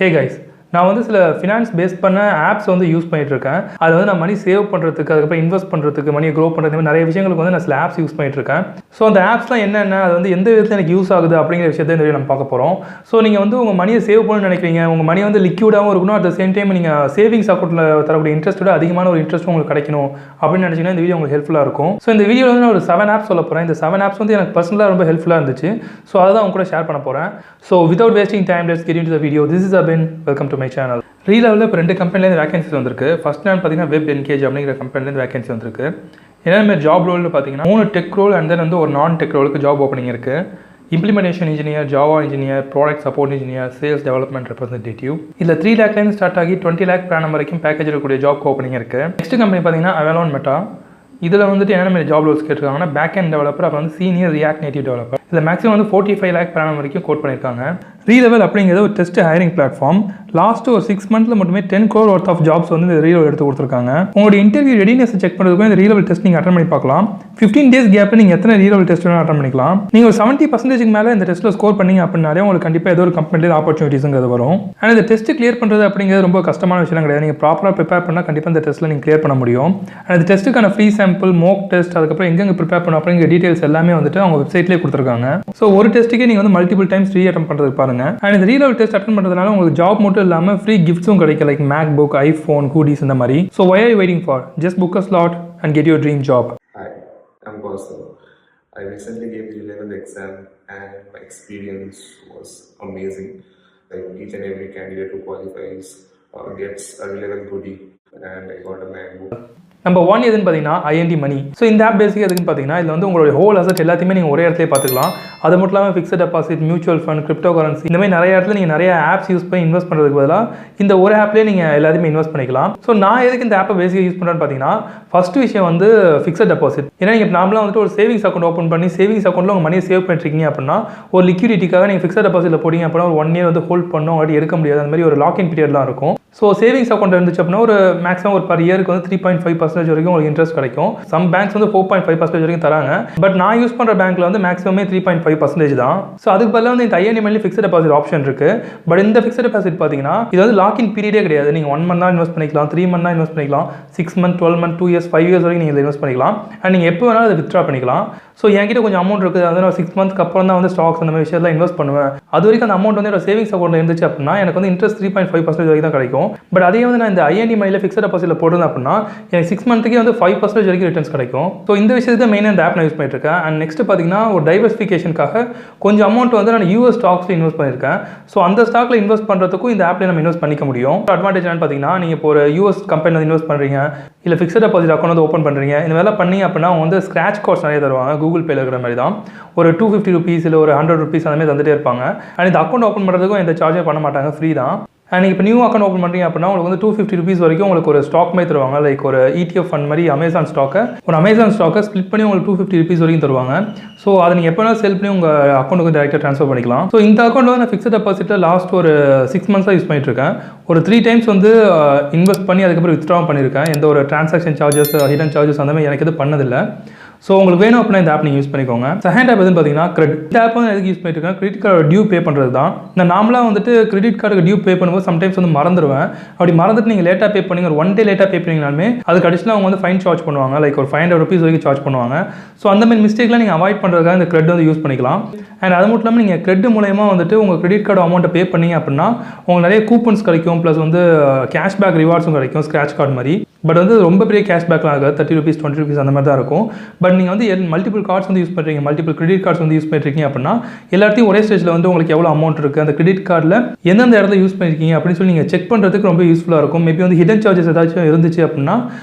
Hey guys, நான் வந்து சில ஃபினான்ஸ் பேஸ் பண்ண ஆப்ஸ் வந்து யூஸ் பண்ணிட்டு இருக்கேன். அது வந்து நான் மணி சேவ் பண்ணுறதுக்கு, அதுக்கப்புறம் இன்வெஸ்ட் பண்ணுறதுக்கு, மணியை க்ரோ பண்ணுறதுக்கு நிறைய விஷயங்களுக்கு வந்து நான் சில ஆப்ஸ் யூஸ் பண்ணிட்டு இருக்கேன். ஸோ அந்த ஆப்ஸ்லாம் என்னென்ன, அது வந்து எந்த விதத்தில் எனக்கு யூஸ் ஆகுது அப்படிங்கிற விஷயத்தை இந்த வீடியோ நம்ம பார்க்க போகிறோம். ஸோ நீங்கள் வந்து உங்கள் மணியை சேவ் பண்ணணும்னு நினைக்கிறீங்க, உங்கள் மணி வந்து லிக்யூடாகவும் இருக்கணும், அட் த சேம் டைம் நீங்கள் சேவிங்ஸ் அக்கௌண்ட்டில் தரக்கூடிய இன்ட்ரெஸ்ட்டோட அதிகமான ஒரு இன்ட்ரெஸ்ட் உங்களுக்கு கிடைக்கணும் அப்படின்னு நினச்சிங்கன்னா இந்த வீடியோ உங்களுக்கு ஹெல்ப்ஃபுல்லாக இருக்கும். ஸோ இந்த வீடியோவில் வந்து நான் ஒரு 7 ஆப்ஸ் சொல்ல போகிறேன். இந்த 7 ஆப்ஸ் வந்து எனக்கு பர்சனலாக ரொம்ப ஹெல்ப்ஃபுல்லாக இருந்துச்சு. ஸோ அதை தான் அவங்க கூட ஷேர் பண்ண போகிறேன். So without wasting time, let's get into the video. This is abin. Welcome to my channel. ரீலெவலில் இப்போ 2 கம்பெனிலேருந்து வேகன்சிஸ் வந்திருக்கு. ஃபர்ஸ்ட் நான் பார்த்தீங்கன்னா வெப் என்கேஜ் அப்படிங்கிற கம்பெனிலேருந்து வேகன்சி வந்திருக்கு. என்னென்ன ஜாப் ரோல்னு பார்த்தீங்கன்னா 3 டெக் ரோல் அண்ட் தென் வந்து ஒரு நான் டெக் ரோலுக்கு ஜாப் ஓப்பனிங் இருக்குது. Implementation engineer, Java engineer, product support engineer, sales development representative. இதில் 3 லேக்லேருந்து ஸ்டார்ட் ஆகி 20 லேக் per annum வரைக்கும் பேக்கேஜ் இருக்கக்கூடிய ஜாப் ஓப்பனிங் இருக்குது. நெக்ஸ்ட் கம்பெனி பார்த்தீங்கன்னா அவலோன் மெட்டா. இதில் வந்துட்டு என்ன மாதிரி ஜாப் ரோல்ஸ் கேட்டிருக்காங்கன்னா பேக் அண்ட் டெவலப்பர், அப்புறம் வந்து சீனியர் ரியாக்ட் நேட்டிவ் டெவலப்பர். இதில் மேக்ஸிமம் வந்து 45 லேக் per annum வரைக்கும் கோட் பண்ணியிருக்காங்க. ரீலெவல் அப்படிங்கிறது ஒரு டெஸ்ட் ஹைரிங் பிளாட்ஃபார்ம். லாஸ்ட் ஒரு 6 months மட்டுமே 10 crore worth ஆஃப் ஜாப்ஸ் வந்து இந்த ரீலெவல் எடுத்து கொடுத்துருக்காங்க. உங்களோட இன்டர்வியூ ரெடினஸ் செக் பண்ணுறதுக்கும் இந்த ரீலெவல் டெஸ்ட் நீங்கள் அட்டன் பண்ணி பார்க்கலாம். 15 days கேப்பில் நீங்கள் எத்தனை ரீலெவல் டெஸ்ட் வேணும் அட்டன் பண்ணிக்கலாம். நீங்கள் ஒரு 70% மேலே இந்த டெஸ்ட்டில் ஸ்கோர் பண்ணிங்க அப்படின்னாலே உங்களுக்கு கண்டிப்பாக ஏதோ ஒரு கம்பெனியில் ஆப்பர்ச்சுனிட்டிஸுங்கிறது வரும். ஆனால் இந்த டெஸ்ட் கிளியர் பண்ணுறது அப்படிங்கிறது ரொம்ப கஷ்டமான விஷயம் கிடையாது. நீங்கள் ப்ராப்பராக ப்ரிப்பேர் பண்ணால் கண்டிப்பாக இந்த டெஸ்ட்டில் நீங்கள் கிளியர் பண்ண முடியும். அண்ட் இந்த டெஸ்ட்டுக்கான ஃப்ரீ சாம்பிள், மோக் டெஸ்ட், அதுக்கப்புறம் எங்கெங்கே ப்ரிப்பேர் பண்ணணும் அப்படிங்கிற டீட்டெயில்ஸ் எல்லாமே வந்துட்டு அவங்க வெப்சைட்லேயே கொடுத்துருக்காங்க. ஸோ ஒரு டெஸ்ட்டுக்கே நீங்கள் வந்து மல்டிபிள் டைம்ஸ் ஃப்ரீ அட்டன் பண்ணுறது பாருங்க. அண்ட் இந்த ரீலெவல் டெஸ்ட் அட்டன் பண்ணுறதுனால உங்களுக்கு ஜாப் மட்டும் இல்லாமல் ஃப்ரீ கிஃப்ட்ஸும் கிடைக்கும், like MacBook, iPhone, hoodies இந்த மாதிரி. So why are you waiting for? Just book a slot and get your dream job. Hi, I'm Gautam. I recently gave the 11th exam and my experience was amazing. Like each and every candidate who qualifies gets a relevant goodie and I got a MacBook. Number 1 எதுன்னு பார்த்தீங்கன்னா IND Money. So இந்த app பேசிக் எதுன்னு பார்த்தீங்கன்னா இதில் வந்து உங்களுடைய whole asset எல்லாத்தையுமே நீங்கள் ஒரே இடத்துல பார்த்துக்கலாம். அது மட்டும் இல்லாமல் fixed deposit, mutual fund, crypto currency, இந்த மாதிரி நிறைய இடத்துல நீங்கள் நிறைய ஆப்ஸ் யூஸ் பண்ணி இன்வெஸ்ட் பண்ணுறதுக்கு பதிலாக இந்த ஒரு ஆப்லேயே நீங்கள் எல்லாத்தையுமே இன்வெஸ்ட் பண்ணிக்கலாம். ஸோ நான் எதுக்கு இந்த ஆப்பை பேசிக்காக யூஸ் பண்ணுறேன்னு பார்த்தீங்கன்னா ஃபர்ஸ்ட் விஷயம் வந்து ஃபிக்ஸட் டெபாசிட். ஏன்னா நீங்கள் நார்மலாக வந்துட்டு ஒரு சேவிங்ஸ் அக்கௌண்ட் ஓப்பன் பண்ணி சேவிங்ஸ் அக்கௌண்ட்டில் உங்கள் மணியை சேவ் பண்ணிருக்கீங்க அப்படின்னா ஒரு லிக்விடிட்டிக்காக நீங்கள் ஃபிக்ஸட் டெபாசிட்டில் போட்டிங்க அப்படின்னா ஒரு 1 year வந்து ஹோல்ட் பண்ணணும், அப்படி எடுக்க முடியாது. அந்த மாதிரி ஒரு லாக்இன் பீரியட்லாம் இருக்கும். ஸோ சேவிங்ஸ் அக்கௌண்ட் இருந்துச்சு அப்படின்னா ஒரு மேக்ஸிமம் ஒரு பர் இயருக்கு வந்து 3.5% வரைக்கும் உங்களுக்கு இன்ட்ரெஸ்ட் கிடைக்கும். சம் பேங்க்ஸ் வந்து 4.5% வரைக்கும் தராங்க. பட் நான் யூஸ் பண்ணுற பேங்க்ல வந்து மேக்ஸிமமே 3.5% தான். ஸோ அதுக்கு பதிலாக வந்து இந்த IND Money fixed deposit option இருக்கு. பட் இந்த ஃபிக்ஸட் டெபாசிட் பார்த்தீங்கன்னா இது வந்து லாக்இன் பீரியடே கிடையாது. நீங்கள் 1 month தான் இன்வெஸ்ட் பண்ணிக்கலாம், 3 month தான் இன்வெஸ்ட் பண்ணிக்கலாம், 6 months, 12 months, 2 years, 5 years வரைக்கும் நீங்கள் இன்வெஸ்ட் பண்ணிக்கலாம். அண்ட் நீங்கள் எப்போ வேணாலும் அதை வித்ட்ரா பண்ணிக்கலாம். ஸோ என்கிட்ட கொஞ்சம் அமௌண்ட் இருக்குது, அதாவது நான் 6 months அப்புறம் தான் வந்து ஸ்டாக்ஸ் அந்த மாதிரி விஷயத்தில் இன்வெஸ்ட் பண்ணுவேன். அது வரைக்கும் அந்த அமௌண்ட் வந்து என்னோட சேவிங்ஸ் அக்கௌண்ட்டில் இருந்துச்சு அப்படின்னா எனக்கு வந்து இன்ட்ரெஸ்ட் 3.5% வரைக்கும் தான் கிடைக்கும். பட் அதே வந்து நான் இந்த IND Moneyல ஃபிக்ஸட் டெபாசிட்ல போடுறேன் அப்படின்னா எனக்கு 6 months வந்து 5% வரைக்கும் ரிட்டர்ன்ஸ் கிடைக்கும். ஸோ இந்த விஷயத்தை மெயினாக இந்த ஆப் நான் யூஸ் பண்ணிட்டு இருக்கேன். அண்ட் நெக்ஸ்ட் பார்த்தீங்கன்னா ஒரு டைவர்சிஃபிகேஷனுக்காக கொஞ்சம் அமௌண்ட் வந்து நான் US ஸ்டாக்ஸில் இன்வெஸ்ட் பண்ணியிருக்கேன். ஸோ அந்த ஸ்டாக்ல இன்வெஸ்ட் பண்ணுறதுக்கும் இந்த ஆப்ல நம்ம இன்வெஸ்ட் பண்ணிக்க முடியும். அட்வான்டேஜ் என்னன்னு பார்த்தீங்கன்னா நீங்கள் இப்போ ஒரு US கம்பெனி வந்து இன்வெஸ்ட் பண்ணுறீங்க, இல்லை ஃபிக்ஸட் டெபாசிட் அக்கௌண்ட் வந்து ஓப்பன் பண்ணுறீங்க, இந்த வேலை பண்ணி அப்படின்னா அவங்க வந்து ஸ்க்ராட்ச் கார்ட்ஸ் நிறைய தருவாங்க. கூகுள் பேல இருக்கிற மாதிரி தான் ஒரு 250 rupees இல்லை ஒரு 100 rupees அந்த மாதிரி தந்துட்டே இருப்பாங்க. அண்ட் இந்த அக்கௌண்ட் ஓப்பன் பண்ணுறதுக்கும் எந்த சார்ஜே பண்ண மாட்டாங்க, ஃப்ரீ தான். அண்ட் இப்போ நியூ அக்கௌண்ட் ஓப்பன் பண்ணுறீங்க அப்படின்னா உங்களுக்கு வந்து 250 rupees வரைக்கும் உங்களுக்கு ஒரு ஸ்டாக் மாதிரி தருவாங்க. லைக் ஒரு ETF ஃபண்ட் மாதிரி அமேசான் ஸ்டாக்கை ஸ்ப்ளிட் பண்ணி உங்களுக்கு 250 rupees வரைக்கும் தருவாங்க. ஸோ அதை நீங்கள் எப்போ வேணாலும் செல் பண்ணி உங்கள் அக்கௌண்ட்டுக்கு டேரெக்டாக ட்ரான்ஸ்ஃபர் பண்ணிக்கலாம். ஸோ இந்த அக்கௌண்ட் வந்து நான் ஃபிக்ஸட் டெபாசிட்டில் லாஸ்ட் ஒரு 6 months யூஸ் பண்ணிட்டு இருக்கேன். ஒரு 3 times வந்து இன்வெஸ்ட் பண்ணி அதுக்கப்புறம் வித்ட்ரா பண்ணியிருக்கேன். எந்த ஒரு டிரான்சாக்ஷன் சார்ஜஸ், ஹிடன் சார்ஜஸ் அந்த மாதிரி எனக்கு எதுவும் பண்ணதில்லை. ஸோ உங்களுக்கு வேணும் அப்படின்னா இந்த ஆப் நீங்கள் யூஸ் பண்ணிக்கோங்க. செகண்ட் ஆப் எதுன்னு பார்த்தீங்கன்னா கிரெடிட். இந்த ஆப் வந்து எதுக்கு யூஸ் பண்ணிட்டு இருக்கேன், கிரெடிட் கார்டு டியூ பே பண்ணுறது தான். நான் நார்மலாக வந்துட்டு கிரெடிட் கார்டுக்கு டியூ பே பண்ணும்போது சம்டைம்ஸ் வந்து மறந்துடுவேன். அப்படி மறந்துட்டு நீங்கள் லேட்டாக பே பண்ணி ஒரு 1 day லேட்டாக பே பண்ணிங்கனாலுமே அதுக்கு அடிஷனலாக அவங்க வந்து ஃபைன் சார்ஜ் பண்ணுவாங்க. லைக் ஒரு 500 rupees வரைக்கும் சார்ஜ் பண்ணுவாங்க. ஸோ அந்த மாதிரி மிஸ்டேக்லாம் நீங்கள் அவாய்ட் பண்ணுறதுக்காக இந்த கிரெட் வந்து யூஸ் பண்ணிக்கலாம். அண்ட் அது மட்டும் இல்லாமல் நீங்கள் கிரெட் மூலயமா வந்துட்டு உங்கள் கிரெடிட் கார்டு அமௌண்ட்டை பே பண்ணீங்க அப்படின்னா உங்களுக்கு நிறைய கூப்பன்ஸ் கிடைக்கும், ப்ளஸ் வந்து கேஷ்பேக் ரிவார்ட்ஸும் கிடைக்கும், ஸ்க்ராட்ச் கார்டு மாதிரி. பட் வந்து ரொம்ப பெரிய கேஷ்பேக்லாம் ஆகாது, 30 rupees, 20 rupees அந்த மாதிரி தான் இருக்கும். பட் நீங்கள் வந்து மல்டிபிள் கார்ட்ஸ் வந்து யூஸ் பண்ணுறீங்க, மல்டிபிள் கிரெடிட் கார்ட்ஸ் வந்து யூஸ் பண்ணிருக்கீங்க அப்படின்னா எல்லாத்தையும் ஒரே ஸ்டேஜில் வந்து உங்களுக்கு எவ்வளோ அமௌண்ட் இருக்குது, அந்த கிரெடிட் கார்டில் எந்தெந்த இடத்துல யூஸ் பண்ணிருக்கீங்க அப்படின்னு சொல்லி நீங்கள் செக் பண்ணுறதுக்கு ரொம்ப யூஸ்ஃபுல்லாக இருக்கும். மேபி வந்து ஹிடன் சார்ஜஸ் ஏதாச்சும் இருந்துச்சு அப்படின்னா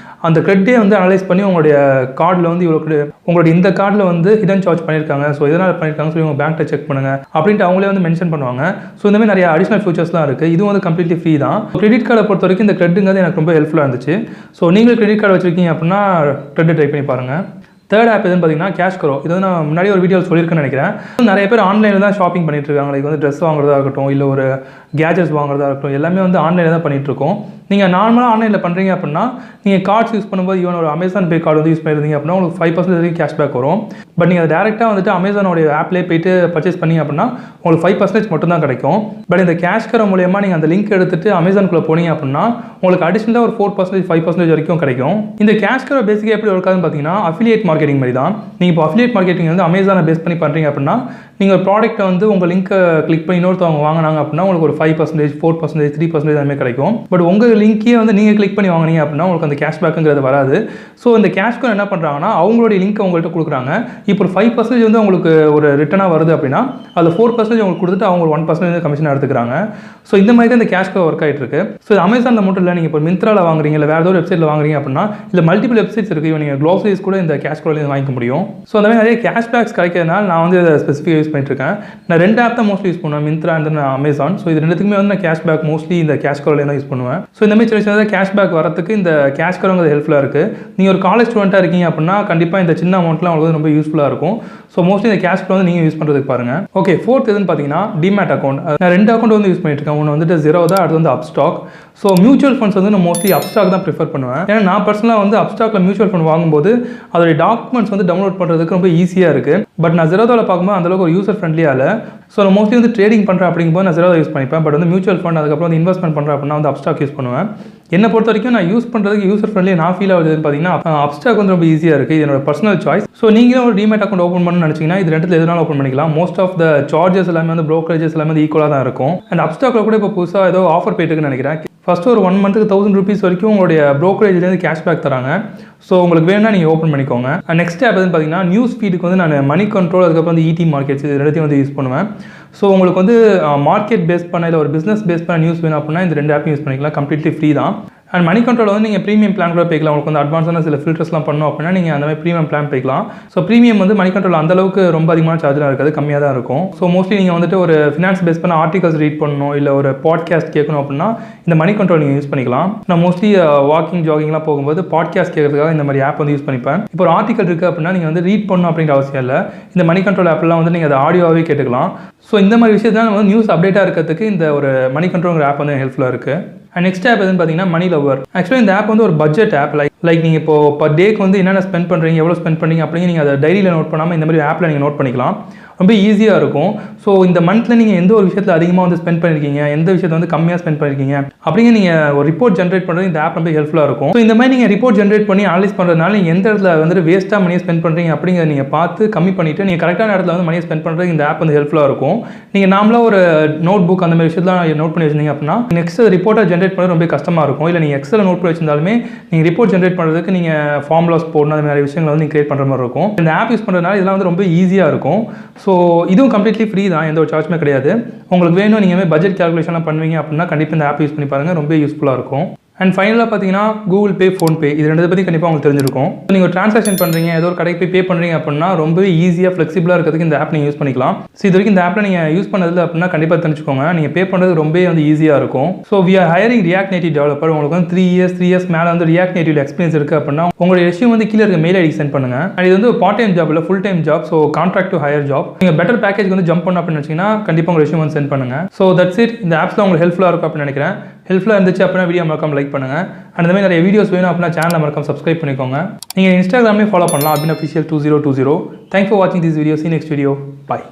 அந்த கிரெடிட்டே வந்து அனலைஸ் பண்ணி உங்களுடைய கார்டில் வந்து இவ்வளோ உங்களுடைய இந்த கார்டில் வந்து ஹிடன் சார்ஜ் பண்ணியிருக்காங்க, ஸோ எதனால் பண்ணியிருக்காங்க சொல்லி உங்கள் பேங்க்கில் செக் பண்ணுங்க அப்படின்ட்டு அவங்களே வந்து மென்ஷன் பண்ணுவாங்க. ஸோ இந்த மாதிரி நிறைய அடிஷனல் ஃபியூச்சர்ஸ்லாம் இருக்குது. இதுவும் வந்து கம்ப்ளீட்லி ஃப்ரீ தான். கிரெடிட் கார்டை பொறுத்த வரைக்கும் இந்த கிரெட்டுங்கிறது எனக்கு ரொம்ப ஹெல்ப்ஃபுல்லாக இருந்துச்சு. ஸோ நீங்கள் கிரெடிட் கார்டு வச்சிருக்கீங்க அப்படின்னா கிரெட் ட்ரை பண்ணி பாருங்கள். தேர்ட் ஆப் எதுன்னு பார்த்தீங்கன்னா கேஷ்கரோ. இது வந்து நான் முன்னாடி ஒரு வீடியோ சொல்லியிருக்கேன்னு நினைக்கிறேன். நிறைய பேர் ஆன்லைனில் தான் ஷாப்பிங் பண்ணிட்டு இருக்காங்க. லைக் வந்து ட்ரெஸ் வாங்குறதா இருக்கட்டும், இல்லை ஒரு கேஜெட்ஸ் வாங்குறதா இருக்கட்டும், எல்லாமே வந்து ஆன்லைனில் தான் பண்ணிட்டு இருக்கோம். நீங்கள் நார்மலாக ஆன்லைனில் பண்ணுறீங்க அப்படின்னா நீங்கள் கார்ட்ஸ் யூஸ் பண்ணும்போது ஈவன் ஒரு அமேசான் பே கார்டு வந்து யூஸ் பண்ணிருந்தீங்க அப்படின்னா உங்களுக்கு 5% வரைக்கும் கேஷ்பேக் வரும். பட் நீங்கள் டேரெக்டாக வந்துட்டு அமேசானோடைய ஆப்லேயே போயிட்டு பர்ச்சேஸ் பண்ணி அப்படின்னா உங்களுக்கு 5% மட்டும் தான் கிடைக்கும். பட் இந்த கேஷ் கரோ மூலியமாக நீங்கள் அந்த லிங்க் எடுத்துட்டு அமேசானுக்குள்ளே போனீங்க அப்படின்னா உங்களுக்கு அடிஷனலாக ஒரு 4% 5% வரைக்கும் கிடைக்கும். இந்த கேஷ் கரோ பேசிக்காக எப்படி ஒர்க் ஆகுதுன்னு பார்த்தீங்கன்னா அஃபிலியேட் மார்க்கெட்டிங் மாதிரி தான். நீங்கள் இப்போ அஃபிலியேட் மார்க்கெட்டிங் வந்து அமேசானை பேஸ் பண்ணி பண்ணுறீங்க அப்படின்னா நீங்கள் ப்ராடக்ட்டை வந்து உங்கள் லிங்க்கை கிளிக் பண்ணி இன்னொருத்தவங்க வாங்கினாங்க அப்படின்னா உங்களுக்கு ஒரு 5%, 4%, 3% அதுமாதிரி கிடைக்கும். பட் உங்கள் லிங்க்கே வந்து நீங்கள் கிளிக் பண்ணி வாங்கினீங்க அப்படின்னா உங்களுக்கு அந்த கேஷ்பேக்குங்கிறது வராது. ஸோ இந்த கேஷ்கோ என்ன பண்ணுறாங்கன்னா அவங்களுடைய லிங்க்கை உங்கள்கிட்ட கொடுக்குறாங்க. இப்போ ஒரு 5% வந்து உங்களுக்கு ஒரு ரிட்டனாக வருது அப்படின்னா அதில் 4% உங்களுக்கு கொடுத்துட்டு அவங்க ஒரு 1% கமிஷன் எடுத்துக்கிறாங்க. ஸோ இந்த மாதிரி தான் இந்த கேஷ்கோ ஒர்க் ஆகிட்டு இருக்கு. ஸோ இது அமேசானில் மட்டும் இல்லை, நீங்கள் இப்போ மிந்த்ராவில் வாங்குறீங்க இல்லை வேறு ஏதோ ஒரு வெப்சைட்டில் வாங்குறீங்க அப்படின்னா இல்லை மல்டிபிள் வெப்சைட்ஸ் இருக்குது. இப்போ நீங்கள் க்ளோசரிஸ் கூட இந்த கேஷ்கோவில் வாங்கிக்க முடியும். ஸோ அந்த மாதிரி நிறைய கேஷ்பேக்ஸ் கிடைக்கிறதுனால நான் வந்து இதை ஸ்பெசிஃபிக்காக யூஸ் பண்ணிட்டு இருக்கேன். நான் 2 ஆப் தான் மோஸ்ட்லி யூஸ் பண்ணுவேன், மிந்த்ரா அண்ட் அமேசான். ஸோ இது ரெண்டுத்துக்குமே வந்து நான் கேஷ்பேக் மோஸ்ட்லி இந்த கேஷ்கோவில் தான் யூஸ் பண்ணுவேன். ஸோ இந்த மாதிரி சின்ன சின்னதாக கேஷ்பேக் வரதுக்கு இந்த கேஷ்கோங்கிறது ஹெல்ப்ஃபுல்லாக இருக்குது. நீங்கள் ஒரு காலேஜ் ஸ்டூடெண்ட்டாக இருக்கீங்க அப்படின்னா கண்டிப்பாக இந்த சின்ன அமௌண்ட்லாம் உங்களுக்கு ரொம்ப யூஸ்ஃபுல்லாக இருக்கும். ஸோ மோஸ்ட்லி இந்த கேஷ்கோ வந்து நீங்கள் யூஸ் பண்ணுறதுக்கு பாருங்கள். ஓகே, ஃபோர்த் எதுன்னு பார்த்தீங்கன்னா டிமேட் அக்கௌண்ட். நான் 2 அக்கௌண்ட் வந்து யூஸ் பண்ணிட்டு இருக்கேன். ஒன்று வந்துட்டு Zerodha, அடுத்து வந்து அப்ஸ்டாக். ஸோ மியூச்சுவல் ஃபண்ட்ஸ் வந்து நான் மோஸ்ட்லி அப்ஸ்டாக் தான் ப்ரிஃபர் பண்ணுவேன். ஏன்னா நான் பர்சனலாக வந்து அப்ஸ்டாக்ல மியூச்சுவல் ஃபண்ட் வாங்கும்போது அதோடைய டாக்குமெண்ட்ஸ் வந்து டவுன்லோட் பண்ணுறதுக்கு ரொம்ப ஈஸியாக இருக்குது. பட் நான் Zerodhaவில் பார்க்கும்போது அந்தளவுக்கு ஒரு யூசர் ஃப்ரெண்ட்லியாக இல்லை. ஸோ நான் மோஸ்ட்லி வந்து ட்ரேடிங் பண்ணுறேன் அப்படிங்கும்போது நான் Zerodha யூஸ் பண்ணிப்பேன். பட் வந்து மியூச்சுவல் ஃபண்ட் அதுக்கப்புறம் வந்து இன்வெஸ்ட்மெண்ட் பண்ணுறேன் அப்படின்னா வந்து அப்ஸ்டாக் யூஸ் பண்ணுவேன். என்னை பொறுத்த வரைக்கும் நான் யூஸ் பண்ணுறதுக்கு யூசர் ஃப்ரெண்ட்லியாக நான் ஃபீல் ஆகுதுன்னு பார்த்தீங்கன்னா அப்ஸ்டாக் வந்து ரொம்ப ஈஸியாக இருக்குது. என்னோட பர்சனல் சாய்ஸ். ஸோ நீங்களும் ஒரு டிமேட் அக்கௌண்ட் ஓப்பன் பண்ணணும்னு நினச்சிங்கன்னா இது ரெண்டுத்தில் எதுனாலும் ஓப்பன் பண்ணிக்கலாம். மோஸ்ட் ஆஃப் த சார்ஜஸ் எல்லாமே வந்து ப்ரோக்கரேஜஸ் எல்லாமே வந்து ஈக்குவலாக தான் இருக்கும். அண்ட் அப்ஸ்டாக்ல கூட இப்போ புதுசாக ஏதோ ஆஃபர் போயிட்டு இருக்குன்னு நினைக்கிறேன். ஃபஸ்ட்டு ஒரு 1 மந்த்துக்கு 1000 rupees வரைக்கும் உங்களுடைய ப்ரோக்கரேஜ்லேருந்து கேஷ்பேக் தராங்க. ஸோ உங்களுக்கு வேணும்னா நீங்கள் ஓப்பன் பண்ணிக்கோங்க. நெக்ஸ்ட் ஆப் எதுன்னு பார்த்தீங்கன்னா நியூஸ் ஃபீடுக்கு வந்து நான் மணி கண்ட்ரோல் அதுக்கப்புறம் வந்து ET மார்க்கெட்ஸ் இது ரெண்டுத்தையும் வந்து யூஸ் பண்ணுவேன். ஸோ உங்களுக்கு வந்து மார்க்கெட் பேஸ் பண்ண இல்லை ஒரு பிஸ்னஸ் பேஸ் பண்ண நியூஸ் வேணும் அப்படின்னா இந்த 2 ஆப்பையும் யூஸ் பண்ணிக்கலாம். கம்ப்ளீட்லி ஃப்ரீ தான். அண்ட் மணி கண்ட்ரோல் வந்து நீங்கள் ப்ரீமியம் பிளான் கூட போய்க்கலாம். உங்களுக்கு வந்து அட்வான்ஸான சில ஃபில்டர்ஸ்லாம் பண்ணணும் அப்படின்னா நீங்கள் அந்த மாதிரி ப்ரீமியம் பிளான் போய்க்கலாம். ஸோ ப்ரீமியம் வந்து மணி கண்ட்ரோல் அந்தளவுக்கு ரொம்ப அதிகமான சார்ஜ்லாம் இருக்காது, கம்மியாக தான் இருக்கும். ஸோ மோஸ்ட்லி நீங்கள் வந்துட்டு ஒரு ஃபினான்ஸ் பேஸ் பண்ண ஆர்டிகல்ஸ் ரீட் பண்ணணும் இல்லை ஒரு பாட்காஸ்ட் கேட்கணும் அப்படின்னா இந்த மணி கண்ட்ரோல் நீங்கள் யூஸ் பண்ணிக்கலாம். நான் மோஸ்ட்லி வாக்கிங் ஜாகிங்லாம் போகும்போது பாட்காஸ்ட் கேட்கறதுக்காக இந்த மாதிரி ஆப் வந்து யூஸ் பண்ணிப்பேன். இப்போ ஒரு ஆர்டிகல் இருக்குது அப்படின்னா நீங்கள் வந்து ரீட் பண்ணணும் அப்படிங்கிற அவசியம் இல்லை. இந்த மணி கண்ட்ரோல் ஆப்லாம் வந்து நீங்கள் அதை ஆடியோவாகவே கேட்டுக்கலாம். ஸோ இந்த மாதிரி விஷயத்தான் வந்து நியூஸ் அப்டேட்டாக இருக்கிறதுக்கு இந்த ஒரு மணி கண்ட்ரோல்ங்கிற ஆப் வந்து ஹெல்ப்ஃபுல்லாக இருக்குது. அண்ட் நெக்ஸ்ட் ஆப் எதுன்னு பார்த்தீங்கன்னா மணி லவர். ஆக்சுவலாக இந்த ஆப் வந்து ஒரு பட்ஜெட் ஆப். லைக் நீங்கள் இப்போ பர் டேக்கு வந்து என்னென்ன ஸ்பெண்ட் பண்ணுறீங்க, எவ்வளோ ஸ்பெண்ட் பண்ணுறீங்க அப்படிங்க நீங்கள் அதை டைரியில் நோட் பண்ணாமல் இந்த மாதிரி ஆப்பில் நீங்கள் நோட் பண்ணிக்கலாம். ரொம்ப ஈஸியாக இருக்கும். ஸோ இந்த மந்த்தில் நீங்கள் எந்த ஒரு விஷயத்தில் அதிகமாக வந்து ஸ்பெண்ட் பண்ணியிருக்கீங்க, எந்த விஷயத்தை வந்து கம்மியாக ஸ்பெண்ட் பண்ணியிருக்கீங்க அப்படிங்க நீங்கள் ஒரு ரிப்போர்ட் ஜென்ரேட் பண்ணுறது இந்த ஆப் ரொம்ப ஹெல்ப்ஃபுல்லாக இருக்கும். ஸோ இந்த மாதிரி நீங்கள் ரிப்போர்ட் ஜென்ரேட் பண்ணி அனலைஸ் பண்ணுறதுனால நீங்கள் எந்த இடத்துல வந்துட்டு வேஸ்ட்டாக மணியை ஸ்பெண்ட் பண்ணுறீங்க அப்படிங்கிறத நீங்கள் பார்த்து கம்மி பண்ணிவிட்டு நீங்கள் கரெக்டான இடத்துல வந்து மணியை ஸ்பெண்ட் பண்ணுறது இந்த ஆப் வந்து ஹெல்ப்ஃபுல்லாக இருக்கும். நீங்கள் நாமளாக ஒரு நோட் புக் அந்த மாதிரி விஷயத்தில் நோட் பண்ணி வச்சிருந்தீங்க அப்படின்னா நெக்ஸ்ட் ரிப்போர்ட்டை ஜென்ரேட் பண்ணுறது ரொம்ப கஷ்டமாக இருக்கும். இல்லை நீங்கள் எக்ஸலில் நோட் பண்ணி வச்சிருந்தாலுமே நீங்கள் ரிப்போர்ட் ஜென்ரேட் பண்ணுறதுக்கு நீங்கள் ஃபார்முலாஸ் போடணும், அந்த மாதிரி விஷயங்களை வந்து நீங்கள் கிரியேட் பண்ணுற மாதிரி இருக்கும். இந்த ஆப் யூஸ் பண்ணுறதுனால இதெல்லாம் வந்து ரொம்ப ஈஸியாக இருக்கும். ஸோ இதுவும் கம்ப்ளீட்லி ஃப்ரீ தான், எந்த ஒரு சார்ஜுமே கிடையாது. உங்களுக்கு வேணும் நீங்கள் பட்ஜெட் கேல்குலேஷன்லாம் பண்ணுவீங்க அப்படின்னா கண்டிப்பாக இந்த ஆப் யூஸ் பண்ணி பாருங்கள், ரொம்ப யூஸ்ஃபுல்லாக இருக்கும். அண்ட் ஃபைனலாக பார்த்தீங்கன்னா கூகுள் பே, ஃபோன்பே இது ரெண்டு பற்றி கண்டிப்பாக உங்களுக்கு தெரிஞ்சிருக்கும். நீங்கள் ஒரு ட்ரான்சாக்ஷன் பண்ணுறீங்க, ஏதோ ஒரு கடைக்கு போய் பே பண்ணுறீங்க அப்படின்னா ரொம்பவே ஈஸியாக ஃப்ளெக்சிபிளாக இருக்கிறதுக்கு இந்த ஆப் நீங்கள் யூஸ் பண்ணிக்கலாம். ஸோ இது வரைக்கும் இந்த ஆப்பில் நீங்கள் யூஸ் பண்ணதில்லை அப்படின்னா கண்டிப்பாக தெரிஞ்சுக்கோங்க. நீங்கள் பே பண்ணுறது ரொம்பவே வந்து ஈஸியாக இருக்கும். So we are hiring React Native developer. உங்களுக்கு வந்து 3 இயர்ஸ் மேலே வந்து ரியாக்ட் நேட்டிவ் எக்ஸ்பீரியன்ஸ் இருக்குது அப்படின்னா உங்களுடைய ரெஸ்யூம் வந்து கீழே இருக்க மெயில் ஐடி சென்ட் பண்ணுங்கள். அண்ட் இது வந்து பார்ட் டைம் ஜாப் இல்லை, full time job. So contract to higher job. நீங்கள் பெட்டர் பேக்கேஜ் வந்து ஜம்ப் பண்ணணும் அப்படின்னு வச்சிங்கன்னா கண்டிப்பாக உங்கள் ரெஸ்யூம் வந்து சென்ட் பண்ணுங்கள். So that's it. இந்த ஆப்ஸில் உங்களுக்கு ஹெல்ப்ஃபுல்லாக இருக்கும் அப்படின்னு நினைக்கிறேன். ஹெல்ப்ஃபுல்லாக இருந்துச்சு அப்படின்னா வீடியோ மறக்காம லைக் பண்ணுங்கள். அண்ட் இந்த மாதிரி நிறைய வீடியோஸ் வேணும் அப்படின்னா சேனலை மறக்காம சப்ஸ்கிரைப் பண்ணிக்கோங்க. நீங்கள் இன்ஸ்டாகிராம்லேயே ஃபாலோ பண்ணலாம், abin official 2020. தேங்க்ஸ் ஃபார் வாட்சிங் this video. See you next video. Bye.